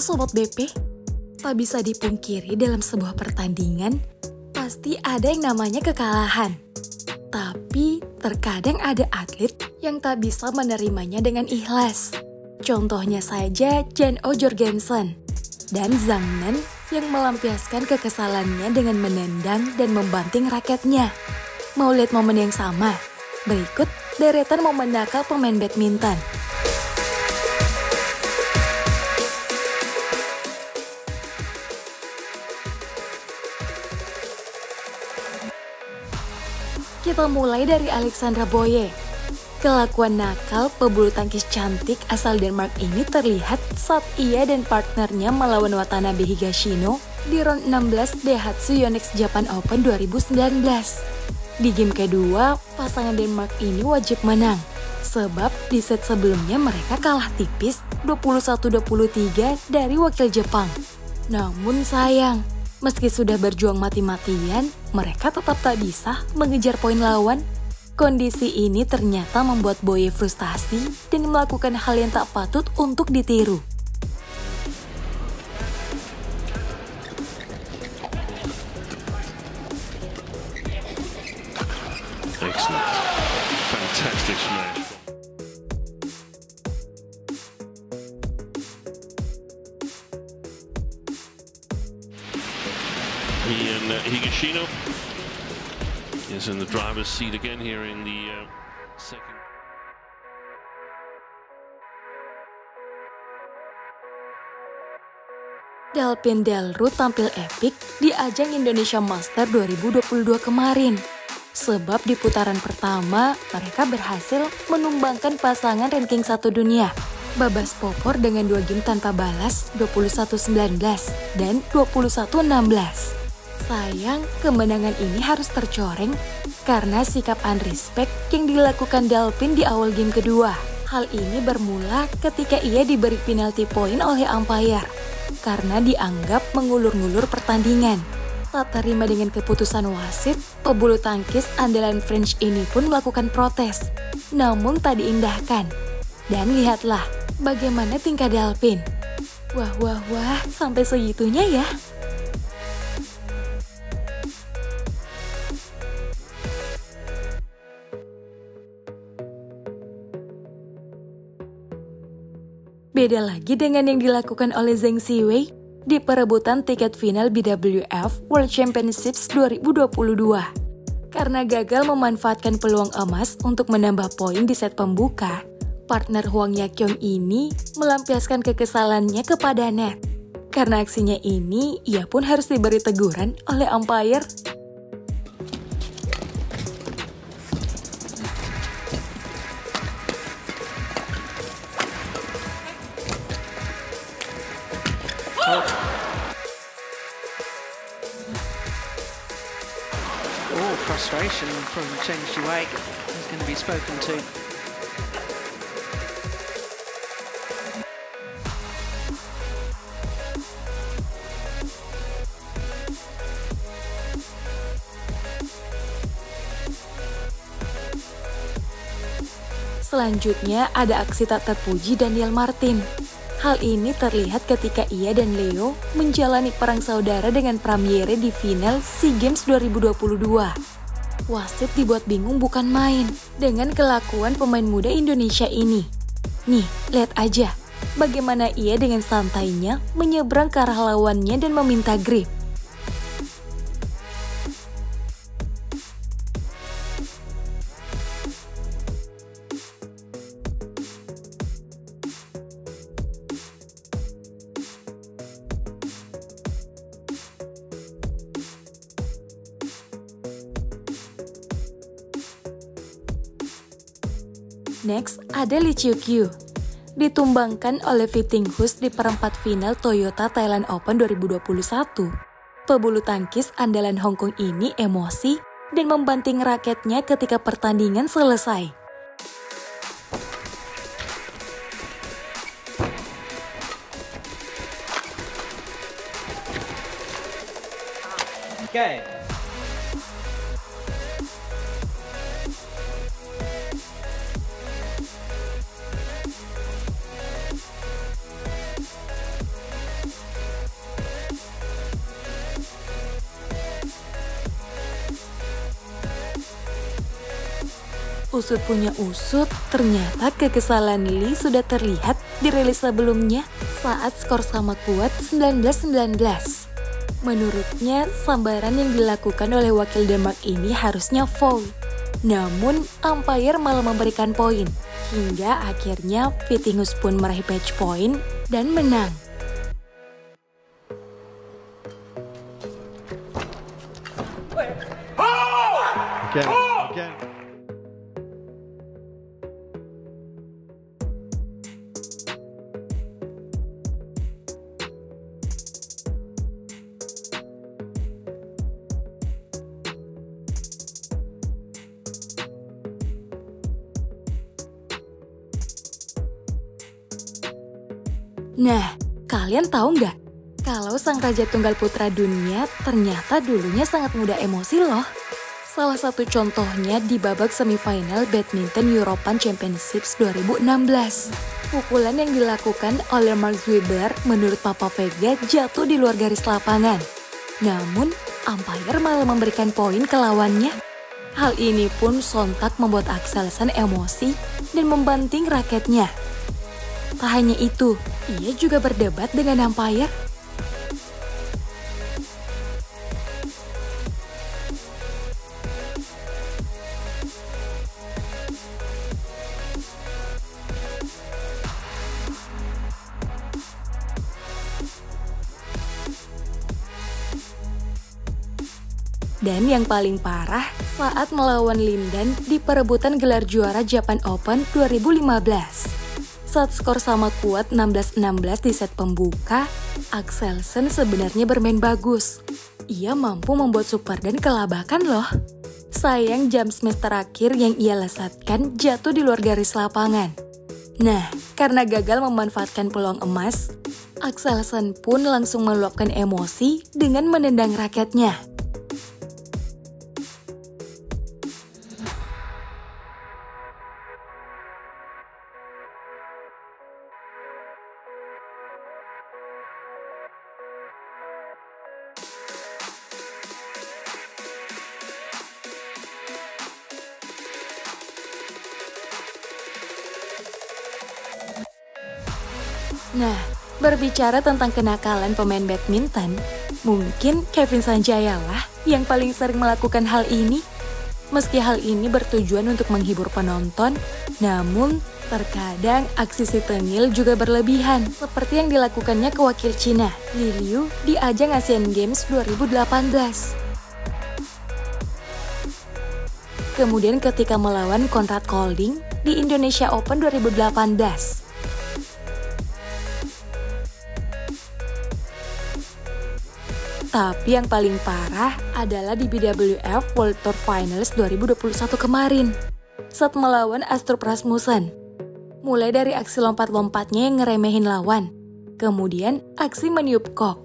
Sobat BP, tak bisa dipungkiri dalam sebuah pertandingan, pasti ada yang namanya kekalahan. Tapi terkadang ada atlet yang tak bisa menerimanya dengan ikhlas. Contohnya saja Jan-O Jorgensen dan Zhang Nan yang melampiaskan kekesalannya dengan menendang dan membanting raketnya. Mau lihat momen yang sama? Berikut deretan momen nakal pemain badminton. Kita mulai dari Alexandra Boye. Kelakuan nakal pebulu tangkis cantik asal Denmark ini terlihat saat ia dan partnernya melawan Watanabe Higashino di round 16 Daihatsu Yonex Japan Open 2019. Di game kedua, pasangan Denmark ini wajib menang, sebab di set sebelumnya mereka kalah tipis 21-23 dari wakil Jepang. Namun sayang, meski sudah berjuang mati-matian, mereka tetap tak bisa mengejar poin lawan. Kondisi ini ternyata membuat Boye frustasi dan melakukan hal yang tak patut untuk ditiru. Excellent. Fantastic smash. Higashino is in the driver's seat again here in the second. Delpine Delru tampil epik di ajang Indonesia Master 2022 kemarin. Sebab di putaran pertama, mereka berhasil menumbangkan pasangan ranking 1 dunia, Babas Popor dengan 2 game tanpa balas 21-19 dan 21-16. Sayang, kemenangan ini harus tercoreng karena sikap unrespect yang dilakukan Delpine di awal game kedua. Hal ini bermula ketika ia diberi penalti poin oleh umpire karena dianggap mengulur-ngulur pertandingan. Tak terima dengan keputusan wasit, pebulu tangkis andalan French ini pun melakukan protes, namun tak diindahkan. Dan lihatlah bagaimana tingkah Delpine. Wah, sampai segitunya ya. Beda lagi dengan yang dilakukan oleh Zheng Siwei di perebutan tiket final BWF World Championships 2022. Karena gagal memanfaatkan peluang emas untuk menambah poin di set pembuka, partner Hwang Ya-kyung ini melampiaskan kekesalannya kepada net. Karena aksinya ini, ia pun harus diberi teguran oleh umpire. Frustration from Cheng Shuai is going to be spoken to. Selanjutnya ada aksi tak terpuji Daniel Martin. Hal ini terlihat ketika ia dan Leo menjalani perang saudara dengan Pramyere di final SEA Games 2022. Wasit dibuat bingung bukan main dengan kelakuan pemain muda Indonesia ini. Nih, lihat aja bagaimana ia dengan santainya menyeberang ke arah lawannya dan meminta grip. Next, ada Lee Chiu-kyu. Ditumbangkan oleh Vittinghus di perempat final Toyota Thailand Open 2021. Pebulu tangkis andalan Hong Kong ini emosi dan membanting raketnya ketika pertandingan selesai. Okay. Usut punya usut, ternyata kekesalan Lee sudah terlihat di rilis sebelumnya saat skor sama kuat 19-19. Menurutnya, sambaran yang dilakukan oleh wakil Denmark ini harusnya foul. Namun, umpire malah memberikan poin, hingga akhirnya Vittinghus pun meraih match point dan menang. Again. Nah, kalian tahu nggak? Kalau sang Raja Tunggal Putra Dunia ternyata dulunya sangat mudah emosi loh. Salah satu contohnya di babak semifinal Badminton European Championships 2016. Pukulan yang dilakukan oleh Mark Zwibler menurut Papa Vega jatuh di luar garis lapangan. Namun, umpire malah memberikan poin ke lawannya. Hal ini pun sontak membuat Axelsen emosi dan membanting raketnya. Tak hanya itu, ia juga berdebat dengan umpire. Dan yang paling parah saat melawan Lindan di perebutan gelar juara Japan Open 2015. Saat skor sama kuat 16-16 di set pembuka, Axelsen sebenarnya bermain bagus. Ia mampu membuat super dan kelabakan loh. Sayang jump smash terakhir yang ia lesatkan jatuh di luar garis lapangan. Nah, karena gagal memanfaatkan peluang emas, Axelsen pun langsung meluapkan emosi dengan menendang raketnya. Nah, berbicara tentang kenakalan pemain badminton, mungkin Kevin Sanjaya lah yang paling sering melakukan hal ini. Meski hal ini bertujuan untuk menghibur penonton, namun terkadang aksi si tengil juga berlebihan, seperti yang dilakukannya ke wakil Cina, Li Liu, di ajang Asian Games 2018. Kemudian ketika melawan Conrad Kolding di Indonesia Open 2018. Tapi yang paling parah adalah di BWF World Tour Finals 2021 kemarin, saat melawan Astrup Rasmussen. Mulai dari aksi lompat-lompatnya yang ngeremehin lawan, kemudian aksi meniup kok,